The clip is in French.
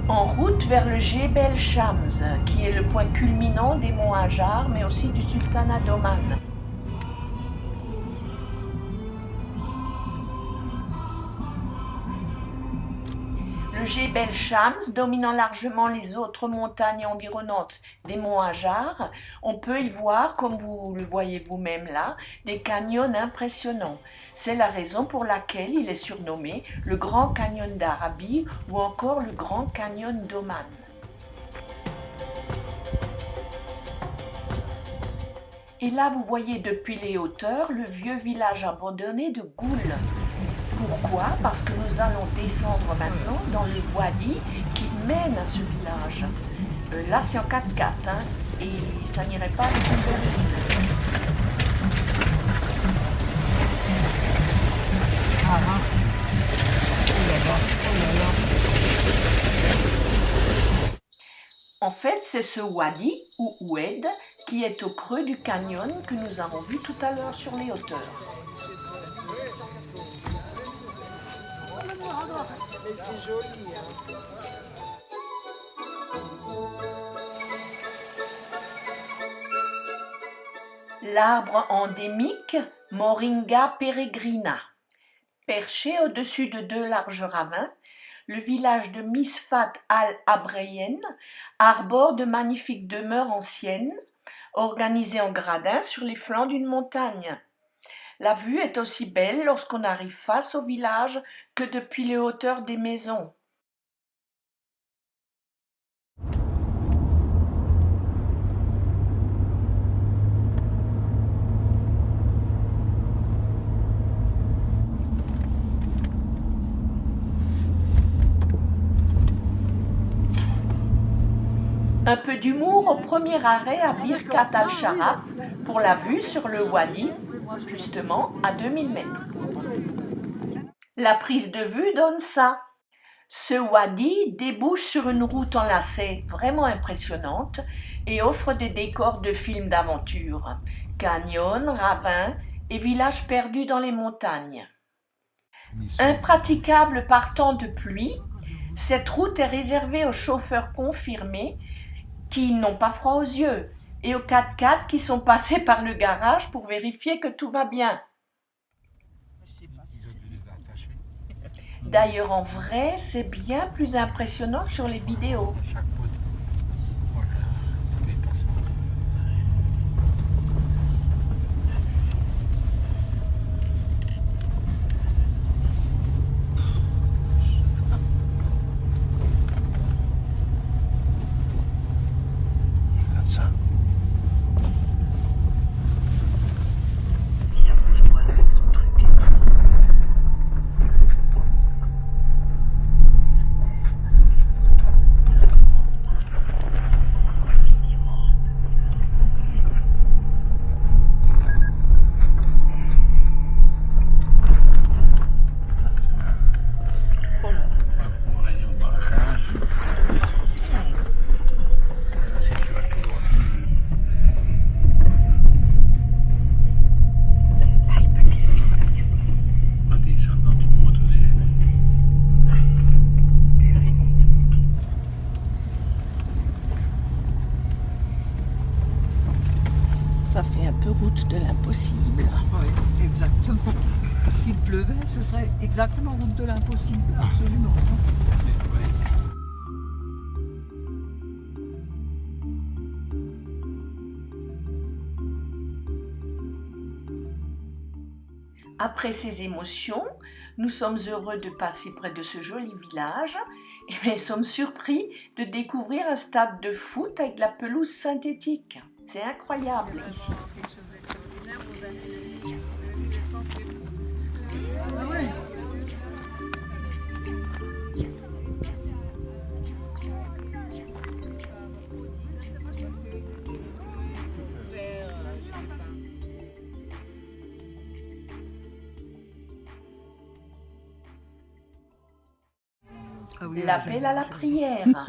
En route vers le Jebel Shams, qui est le point culminant des monts Hajar, mais aussi du sultanat d'Oman. Le Jebel Shams, dominant largement les autres montagnes environnantes des monts Hajar, on peut y voir, comme vous le voyez vous-même là, des canyons impressionnants. C'est la raison pour laquelle il est surnommé le Grand Canyon d'Arabie ou encore le Grand Canyon d'Oman. Et là, vous voyez depuis les hauteurs le vieux village abandonné de Goul. Pourquoi? Parce que nous allons descendre maintenant dans le wadi qui mène à ce village. Là, c'est en 4x4, hein, et ça n'irait pas avec une berline. Ah ah. Oh là là, oh là là. En fait, c'est ce wadi, ou oued, qui est au creux du canyon que nous avons vu tout à l'heure sur les hauteurs. Mais c'est joli, hein. L'arbre endémique, Moringa peregrina. Perché au-dessus de deux larges ravins, le village de Misfat al-Abreyen arbore de magnifiques demeures anciennes, organisées en gradins sur les flancs d'une montagne. La vue est aussi belle lorsqu'on arrive face au village que depuis les hauteurs des maisons. Un peu d'humour au premier arrêt à Birkat al-Sharaf pour la vue sur le wadi, justement à 2000 mètres. La prise de vue donne ça. Ce wadi débouche sur une route en lacets vraiment impressionnante et offre des décors de films d'aventure, canyons, ravins et villages perdus dans les montagnes. Impraticable par temps de pluie, cette route est réservée aux chauffeurs confirmés qui n'ont pas froid aux yeux et aux 4x4 qui sont passés par le garage pour vérifier que tout va bien. D'ailleurs, en vrai, c'est bien plus impressionnant que sur les vidéos. Ça fait un peu route de l'impossible. Oui, exactement. S'il pleuvait, ce serait exactement route de l'impossible, absolument. Après ces émotions, nous sommes heureux de passer près de ce joli village, mais sommes surpris de découvrir un stade de foot avec de la pelouse synthétique. C'est incroyable ici. Ah oui, L'appel à la prière.